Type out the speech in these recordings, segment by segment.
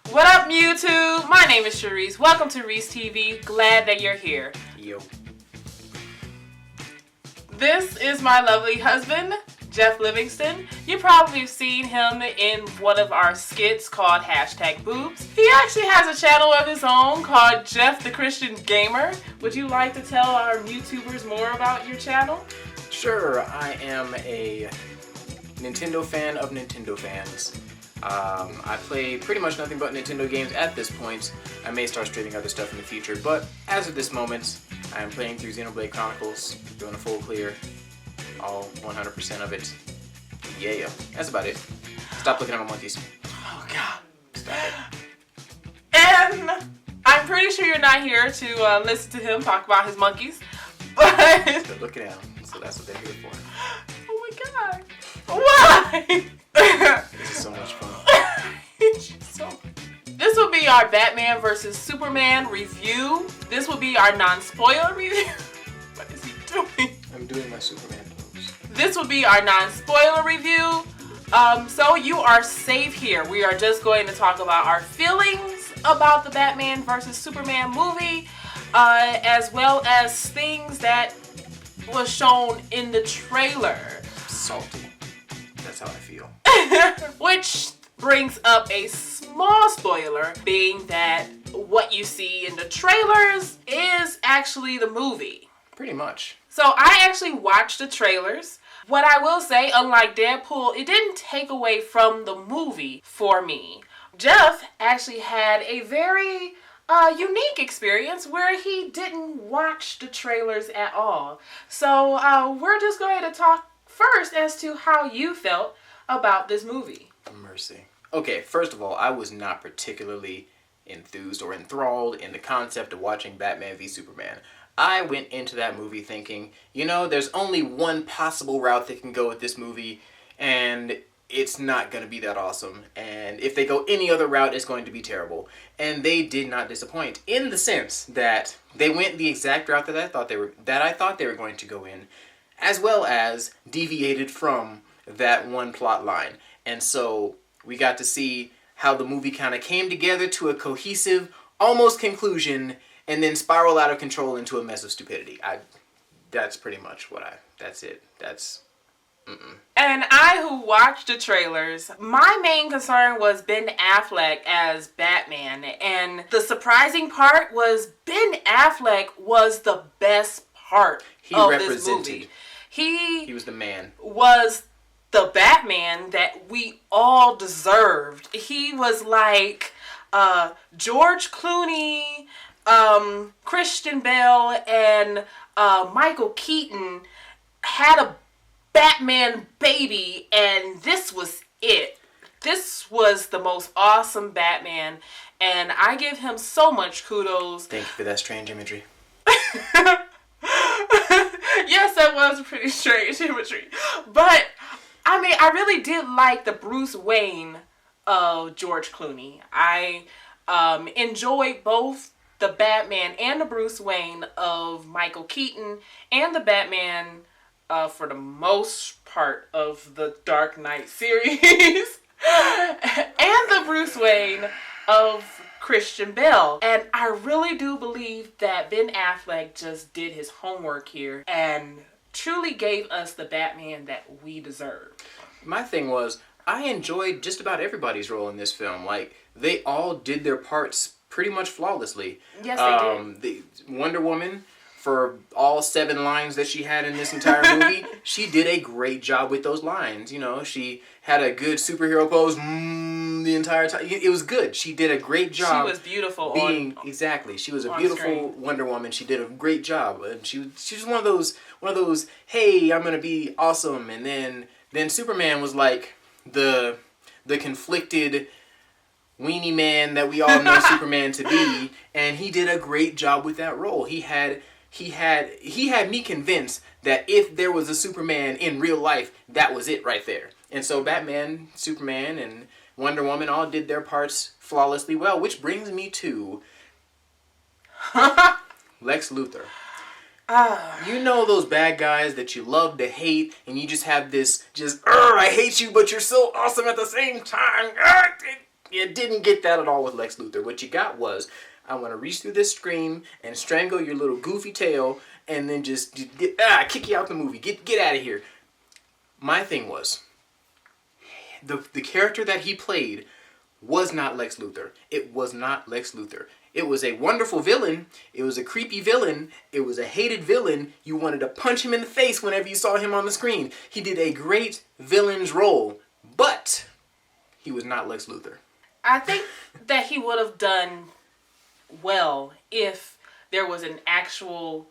What up, YouTube? My name is Cheryce. Welcome to RyceTV. Glad that you're here. Yo. This is my lovely husband, Jeff Livingston. You probably have seen him in one of our skits called #Boobs. He actually has a channel of his own called Jeff the Christian Gamer. Would you like to tell our YouTubers more about your channel? Sure, I am a Nintendo fan of Nintendo fans. I play pretty much nothing but Nintendo games at this point. I may start streaming other stuff in the future, but as of this moment, I am playing through Xenoblade Chronicles, doing a full clear, all 100% of it. Yeah, that's about it. Stop looking at my monkeys. Oh, God. Stop it. And I'm pretty sure you're not here to listen to him talk about his monkeys, but... They're looking at them, so that's what they're here for. Oh, my God. Why? This is so much fun. This will be our Batman vs. Superman review. This will be our non-spoiler review. What is he doing? I'm doing my Superman pose. This will be our non-spoiler review. So you are safe here. We are just going to talk about our feelings about the Batman vs. Superman movie, as well as things that was shown in the trailer. Salty. That's how I feel. Which brings up a small spoiler, being that what you see in the trailers is actually the movie. Pretty much. So I actually watched the trailers. What I will say, unlike Deadpool, it didn't take away from the movie for me. Jeff actually had a very unique experience where he didn't watch the trailers at all. So we're just going to talk first as to how you felt about this movie. Mercy. Okay, first of all, I was not particularly enthused or enthralled in the concept of watching Batman v Superman. I went into that movie thinking, you know, there's only one possible route they can go with this movie, and it's not going to be that awesome. And if they go any other route, it's going to be terrible. And they did not disappoint, in the sense that they went the exact route that I thought they were going to go in, as well as deviated from that one plot line. And so we got to see how the movie kind of came together to a cohesive, almost conclusion, and then spiral out of control into a mess of stupidity. That's pretty much that's it. And I, who watched the trailers, my main concern was Ben Affleck as Batman. And the surprising part was Ben Affleck was the best part of this movie. He was the man. Was the Batman that we all deserved. He was like George Clooney, Christian Bale, and Michael Keaton had a Batman baby, and this was it. This was the most awesome Batman, and I give him so much kudos. Thank you for that strange imagery. Yes, that was pretty strange imagery. But, I mean, I really did like the Bruce Wayne of George Clooney. I enjoyed both the Batman and the Bruce Wayne of Michael Keaton, and the Batman for the most part of the Dark Knight series, and the Bruce Wayne of Christian Bale. And I really do believe that Ben Affleck just did his homework here and truly gave us the Batman that we deserve. My thing was, I enjoyed just about everybody's role in this film. Like, they all did their parts pretty much flawlessly. Yes, they did. The Wonder Woman, for all 7 lines that she had in this entire movie, she did a great job with those lines. You know, she had a good superhero pose the entire time. It was good. She did a great job. She was beautiful. Exactly. She was a beautiful Wonder Woman. She did a great job, and she was one of those. Hey, I'm gonna be awesome, and then Superman was like the conflicted weenie man that we all know Superman to be, and he did a great job with that role. He had me convinced that if there was a Superman in real life, that was it right there. And so Batman, Superman, and Wonder Woman all did their parts flawlessly well, which brings me to Lex Luthor. You know those bad guys that you love to hate, and you just have this, I hate you, but you're so awesome at the same time. You didn't get that at all with Lex Luthor. What you got was, I want to reach through this screen and strangle your little goofy tail and then just kick you out the movie. Get out of here. My thing was, the character that he played was not Lex Luthor. It was not Lex Luthor. It was a wonderful villain. It was a creepy villain. It was a hated villain. You wanted to punch him in the face whenever you saw him on the screen. He did a great villain's role, but he was not Lex Luthor. I think that he would have done well if there was an actual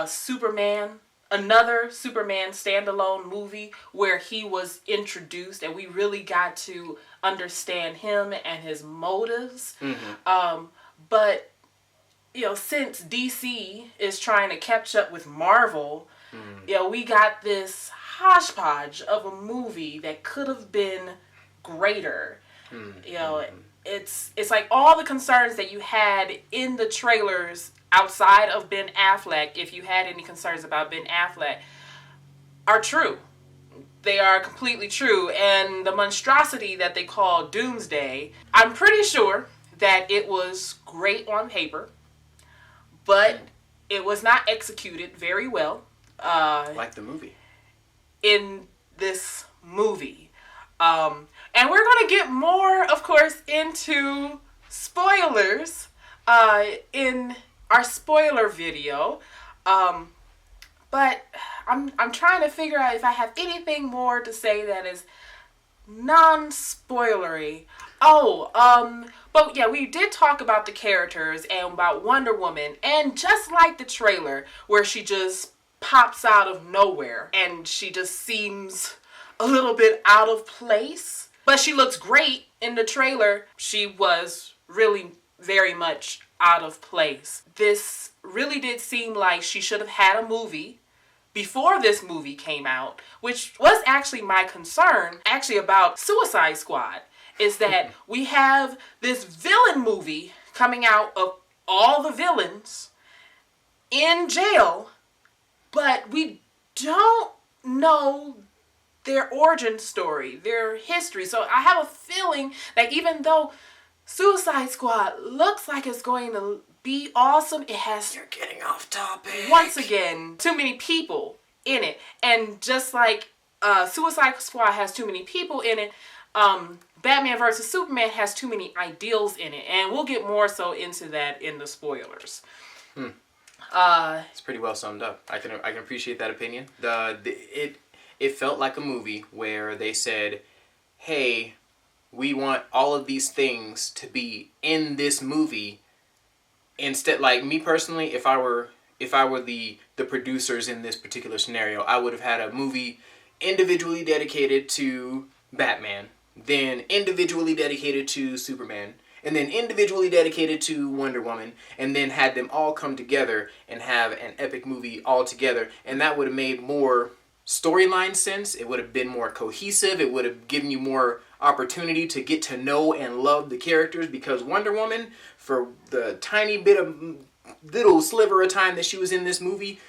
Superman, another Superman standalone movie where he was introduced and we really got to understand him and his motives. Mm-hmm. But, you know, since DC is trying to catch up with Marvel, you know, we got this hodgepodge of a movie that could have been greater. You know, it's like all the concerns that you had in the trailers outside of Ben Affleck, if you had any concerns about Ben Affleck, are true. They are completely true. And the monstrosity that they call Doomsday, I'm pretty sure that it was great on paper, but it was not executed very well. Like the movie. In this movie. And we're going to get more, of course, into spoilers in our spoiler video. But I'm trying to figure out if I have anything more to say that is non-spoilery. But yeah, we did talk about the characters and about Wonder Woman. And just like the trailer, where she just pops out of nowhere and she just seems a little bit out of place. But she looks great in the trailer. She was really very much out of place. This really did seem like she should have had a movie before this movie came out, which was actually my concern actually about Suicide Squad, is that we have this villain movie coming out of all the villains in jail, but we don't know their origin story, their history. So I have a feeling that even though Suicide Squad looks like it's going to be awesome, it has, you're getting off topic, once again, too many people in it. And just like Suicide Squad has too many people in it, Batman vs. Superman has too many ideals in it. And we'll get more so into that in the spoilers. It's pretty well summed up. I can appreciate that opinion. It felt like a movie where they said, hey, we want all of these things to be in this movie. Instead, like me personally, if I were the producers in this particular scenario, I would have had a movie individually dedicated to Batman, then individually dedicated to Superman, and then individually dedicated to Wonder Woman, and then had them all come together and have an epic movie all together. And that would have made more storyline sense. It would have been more cohesive. It would have given you more opportunity to get to know and love the characters, because Wonder Woman, for the tiny bit of little sliver of time that she was in this movie,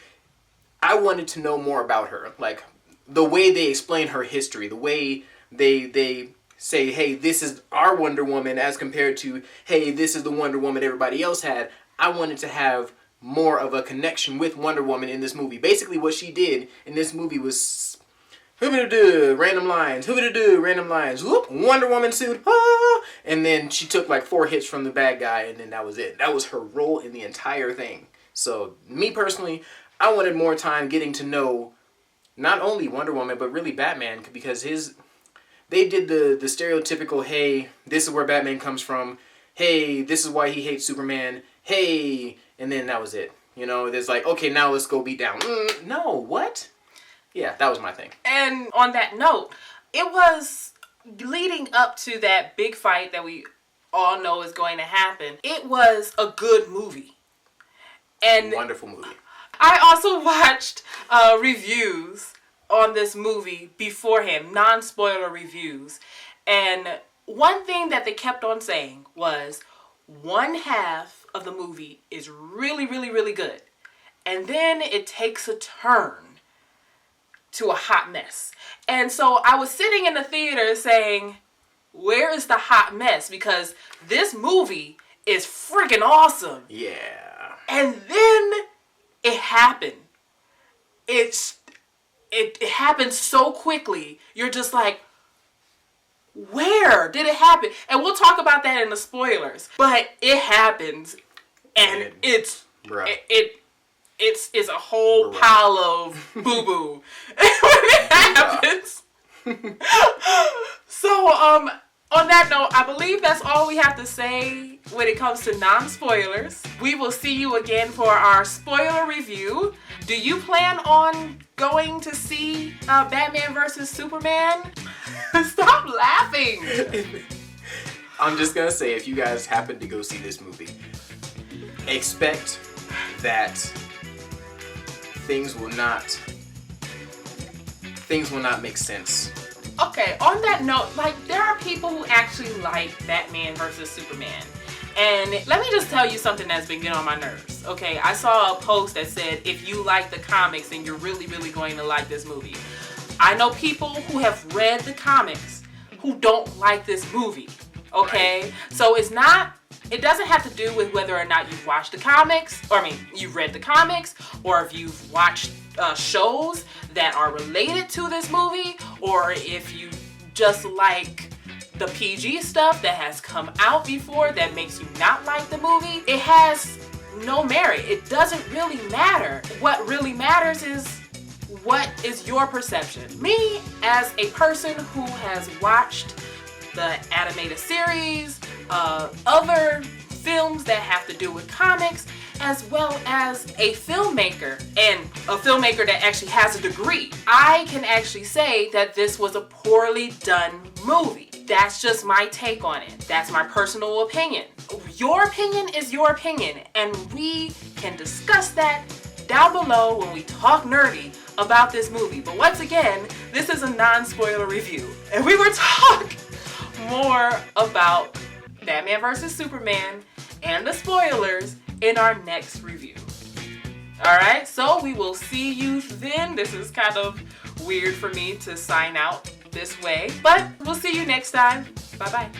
I wanted to know more about her. Like the way they explain her history, the way they say, hey, this is our Wonder Woman as compared to, hey, this is the Wonder Woman everybody else had. I wanted to have more of a connection with Wonder Woman in this movie. Basically what she did in this movie was hoobity-doo, random lines, hoobity-doo, random lines, whoop, Wonder Woman suit, ah! And then she took like 4 hits from the bad guy, and then that was it. That was her role in the entire thing. So me personally, I wanted more time getting to know not only Wonder Woman, but really Batman, because they did the stereotypical, hey, this is where Batman comes from, hey, this is why he hates Superman, hey, and then that was it. You know, there's like, okay, now let's go beat down. No, what? Yeah, that was my thing. And on that note, it was leading up to that big fight that we all know is going to happen. It was a good movie. And wonderful movie. I also watched reviews on this movie beforehand, non-spoiler reviews. And one thing that they kept on saying was, one half of the movie is really, really, really good. And then it takes a turn to a hot mess. And so I was sitting in the theater saying, Where is the hot mess? Because this movie is freaking awesome. Yeah. And then it happened. It happened so quickly. You're just like, where did it happen? And we'll talk about that in the spoilers. But it happens, and it's a whole pile of boo boo when it happens. So on that note, I believe that's all we have to say when it comes to non-spoilers. We will see you again for our spoiler review. Do you plan on going to see Batman vs. Superman? Stop laughing. I'm just gonna say, if you guys happen to go see this movie, expect that things will not make sense. Okay, on that note, like, there are people who actually like Batman vs. Superman. And let me just tell you something that's been getting on my nerves. Okay, I saw a post that said, if you like the comics, then you're really, really going to like this movie. I know people who have read the comics who don't like this movie. Okay? Right. So it doesn't have to do with whether or not you've watched the comics, you've read the comics, or if you've watched shows that are related to this movie, or if you just like the PG stuff that has come out before that makes you not like the movie. It has no merit. It doesn't really matter. What really matters is what is your perception. Me, as a person who has watched the animated series, other films that have to do with comics, as well as a filmmaker, and a filmmaker that actually has a degree, I can actually say that this was a poorly done movie. That's just my take on it. That's my personal opinion. Your opinion is your opinion, and we can discuss that down below when we talk nerdy about this movie. But once again, this is a non-spoiler review, and we will talk more about Batman vs. Superman and the spoilers in our next review. Alright, so we will see you then. This is kind of weird for me to sign out this way, but we'll see you next time. Bye-bye.